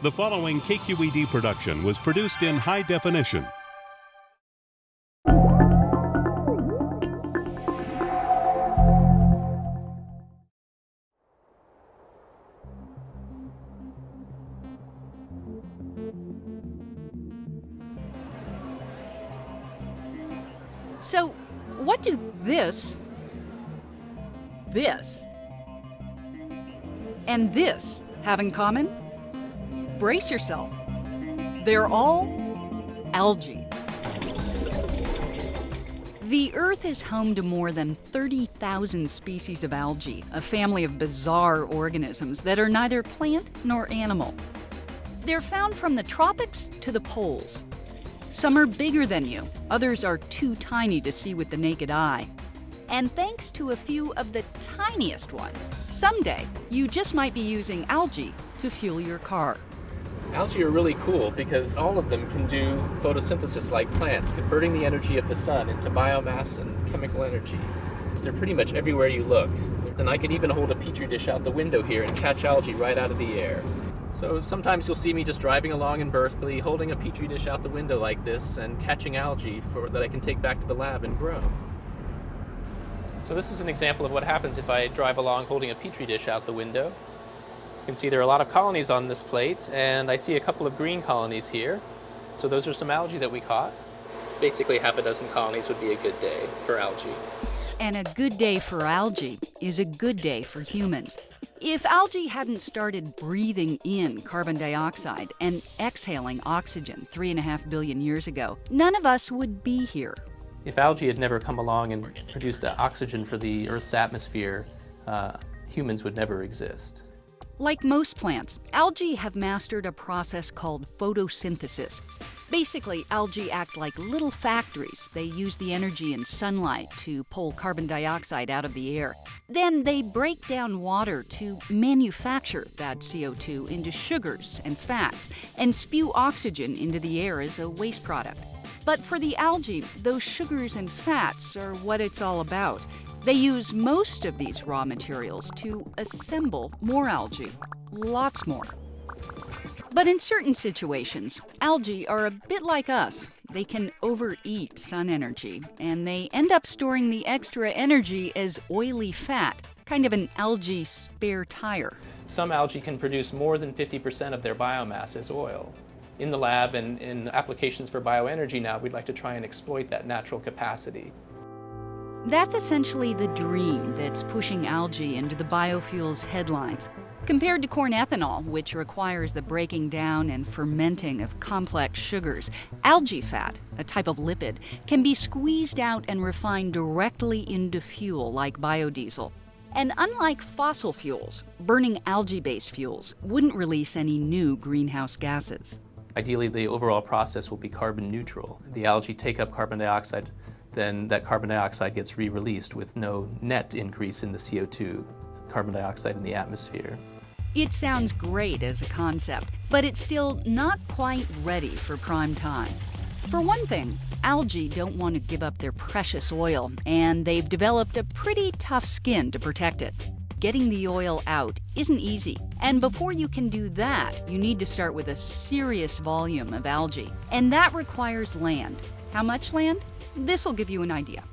The following KQED production was produced in high definition. So, what do this, and this have in common? Brace yourself. They're all algae. The Earth is home to more than 30,000 species of algae, a family of bizarre organisms that are neither plant nor animal. They're found from the tropics to the poles. Some are bigger than you, others are too tiny to see with the naked eye. And thanks to a few of the tiniest ones, someday you just might be using algae to fuel your car. Algae are really cool because all of them can do photosynthesis like plants, converting the energy of the sun into biomass and chemical energy. So they're pretty much everywhere you look. And I could even hold a petri dish out the window here and catch algae right out of the air. So sometimes you'll see me just driving along in Berkeley, holding a petri dish out the window like this and catching algae that I can take back to the lab and grow. So this is an example of what happens if I drive along holding a petri dish out the window. You can see there are a lot of colonies on this plate, and I see a couple of green colonies here. So those are some algae that we caught. Basically half a dozen colonies would be a good day for algae. And a good day for algae is a good day for humans. If algae hadn't started breathing in carbon dioxide and exhaling oxygen 3.5 billion years ago, none of us would be here. If algae had never come along and produced oxygen for the Earth's atmosphere, humans would never exist. Like most plants, algae have mastered a process called photosynthesis. Basically, algae act like little factories. They use the energy in sunlight to pull carbon dioxide out of the air. Then they break down water to manufacture that CO2 into sugars and fats and spew oxygen into the air as a waste product. But for the algae, those sugars and fats are what it's all about. They use most of these raw materials to assemble more algae, lots more. But in certain situations, algae are a bit like us. They can overeat sun energy, and they end up storing the extra energy as oily fat, kind of an algae spare tire. Some algae can produce more than 50% of their biomass as oil. In the lab and in applications for bioenergy now, we'd like to try and exploit that natural capacity. That's essentially the dream that's pushing algae into the biofuels headlines. Compared to corn ethanol, which requires the breaking down and fermenting of complex sugars, algae fat, a type of lipid, can be squeezed out and refined directly into fuel like biodiesel. And unlike fossil fuels, burning algae-based fuels wouldn't release any new greenhouse gases. Ideally, the overall process will be carbon neutral. The algae take up carbon dioxide, then that carbon dioxide gets re-released with no net increase in the CO2, carbon dioxide in the atmosphere. It sounds great as a concept, but it's still not quite ready for prime time. For one thing, algae don't want to give up their precious oil, and they've developed a pretty tough skin to protect it. Getting the oil out isn't easy, and before you can do that, you need to start with a serious volume of algae, and that requires land. How much land? This'll give you an idea.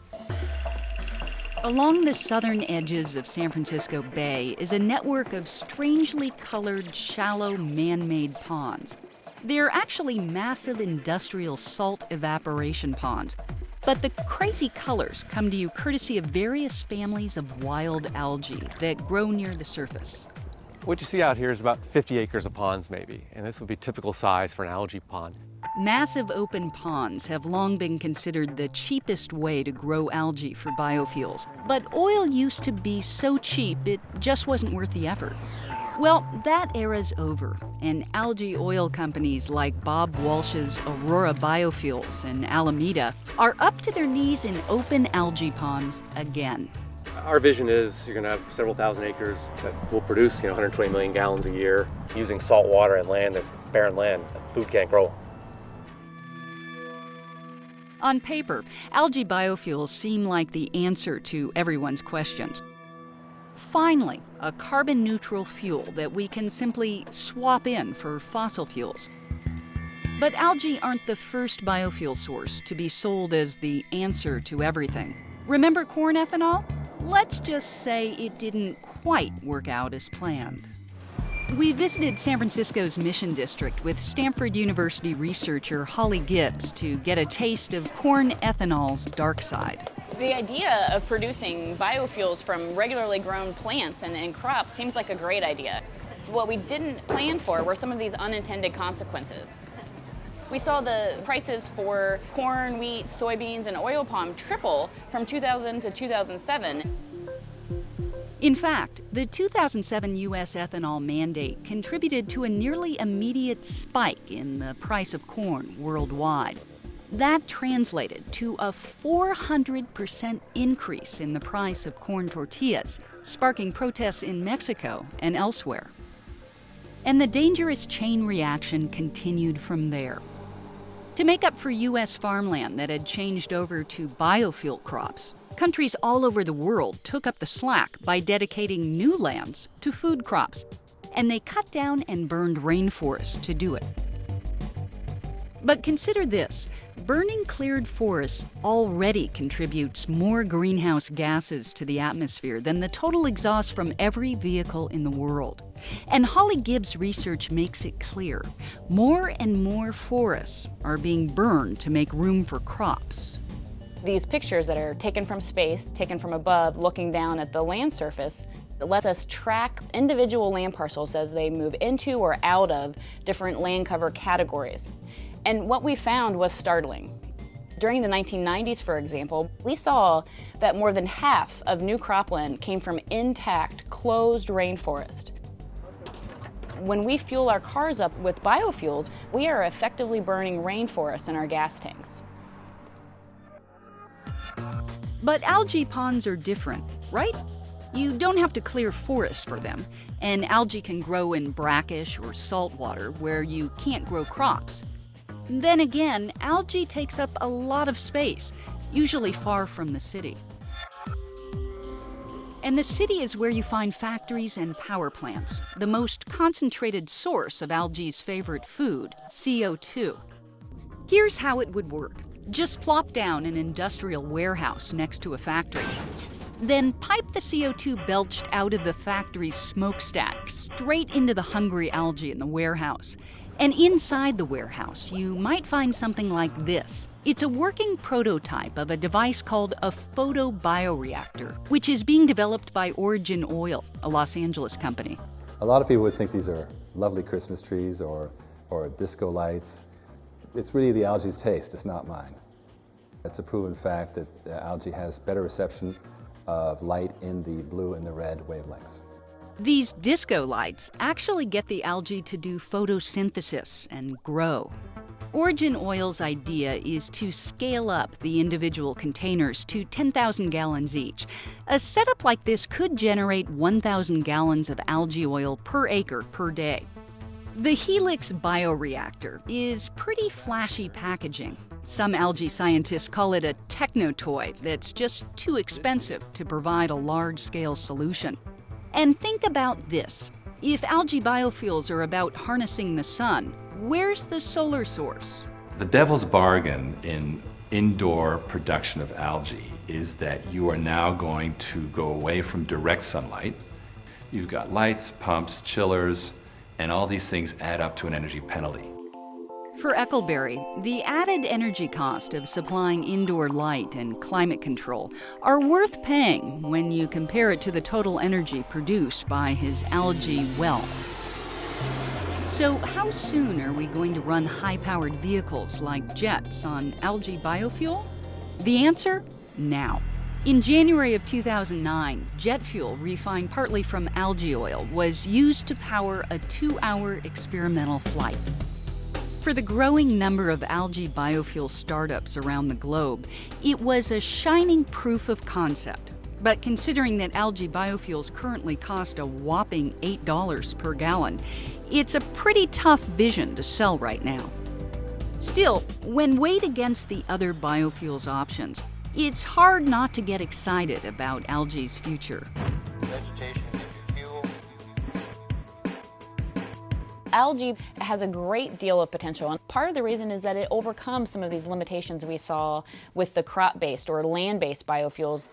Along the southern edges of San Francisco Bay is a network of strangely colored, shallow, man-made ponds. They're actually massive industrial salt evaporation ponds. But the crazy colors come to you courtesy of various families of wild algae that grow near the surface. What you see out here is about 50 acres of ponds maybe, and this would be typical size for an algae pond. Massive open ponds have long been considered the cheapest way to grow algae for biofuels. But oil used to be so cheap, it just wasn't worth the effort. Well, that era's over, and algae oil companies like Bob Walsh's Aurora Biofuels in Alameda are up to their knees in open algae ponds again. Our vision is you're going to have several thousand acres that will produce 120 million gallons a year using salt water and land that's barren land that food can't grow. On paper, algae biofuels seem like the answer to everyone's questions. Finally, a carbon-neutral fuel that we can simply swap in for fossil fuels. But algae aren't the first biofuel source to be sold as the answer to everything. Remember corn ethanol? Let's just say it didn't quite work out as planned. We visited San Francisco's Mission District with Stanford University researcher Holly Gibbs to get a taste of corn ethanol's dark side. The idea of producing biofuels from regularly grown plants and crops seems like a great idea. What we didn't plan for were some of these unintended consequences. We saw the prices for corn, wheat, soybeans, and oil palm triple from 2000 to 2007. In fact, the 2007 U.S. ethanol mandate contributed to a nearly immediate spike in the price of corn worldwide. That translated to a 400% increase in the price of corn tortillas, sparking protests in Mexico and elsewhere. And the dangerous chain reaction continued from there. To make up for U.S. farmland that had changed over to biofuel crops, countries all over the world took up the slack by dedicating new lands to food crops, and they cut down and burned rainforests to do it. But consider this, burning cleared forests already contributes more greenhouse gases to the atmosphere than the total exhaust from every vehicle in the world. And Holly Gibbs' research makes it clear, more and more forests are being burned to make room for crops. These pictures that are taken from space, taken from above, looking down at the land surface, it lets us track individual land parcels as they move into or out of different land cover categories. And what we found was startling. During the 1990s, for example, we saw that more than half of new cropland came from intact, closed rainforest. When we fuel our cars up with biofuels, we are effectively burning rainforests in our gas tanks. But algae ponds are different, right? You don't have to clear forests for them, and algae can grow in brackish or salt water where you can't grow crops. Then again, algae takes up a lot of space, usually far from the city. And the city is where you find factories and power plants, the most concentrated source of algae's favorite food, CO2. Here's how it would work. Just plop down an industrial warehouse next to a factory. Then pipe the CO2 belched out of the factory's smokestack straight into the hungry algae in the warehouse. And inside the warehouse, you might find something like this. It's a working prototype of a device called a photobioreactor, which is being developed by Origin Oil, a Los Angeles company. A lot of people would think these are lovely Christmas trees or disco lights. It's really the algae's taste, it's not mine. It's a proven fact that algae has better reception of light in the blue and the red wavelengths. These disco lights actually get the algae to do photosynthesis and grow. Origin Oil's idea is to scale up the individual containers to 10,000 gallons each. A setup like this could generate 1,000 gallons of algae oil per acre per day. The Helix bioreactor is pretty flashy packaging. Some algae scientists call it a techno-toy that's just too expensive to provide a large-scale solution. And think about this. If algae biofuels are about harnessing the sun, where's the solar source? The devil's bargain in indoor production of algae is that you are now going to go away from direct sunlight. You've got lights, pumps, chillers, and all these things add up to an energy penalty. For Eckelberry, the added energy cost of supplying indoor light and climate control are worth paying when you compare it to the total energy produced by his algae well. So how soon are we going to run high-powered vehicles like jets on algae biofuel? The answer? Now. In January of 2009, jet fuel refined partly from algae oil was used to power a 2-hour experimental flight. For the growing number of algae biofuel startups around the globe, it was a shining proof of concept. But considering that algae biofuels currently cost a whopping $8 per gallon, it's a pretty tough vision to sell right now. Still, when weighed against the other biofuels options, it's hard not to get excited about algae's future. vegetation gives you fuel. Algae has a great deal of potential, and part of the reason is that it overcomes some of these limitations we saw with the crop-based or land-based biofuels.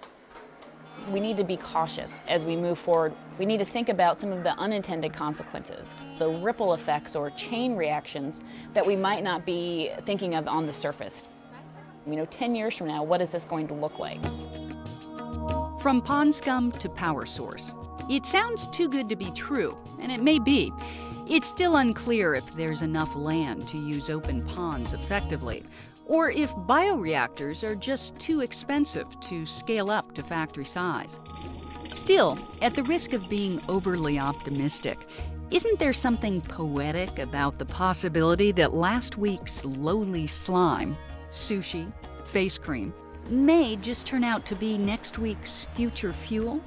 We need to be cautious as we move forward. We need to think about some of the unintended consequences, the ripple effects or chain reactions that we might not be thinking of on the surface. 10 years from now, what is this going to look like? From pond scum to power source. It sounds too good to be true, and it may be. It's still unclear if there's enough land to use open ponds effectively, or if bioreactors are just too expensive to scale up to factory size. Still, at the risk of being overly optimistic, isn't there something poetic about the possibility that last week's lowly slime, sushi, face cream, may just turn out to be next week's future fuel?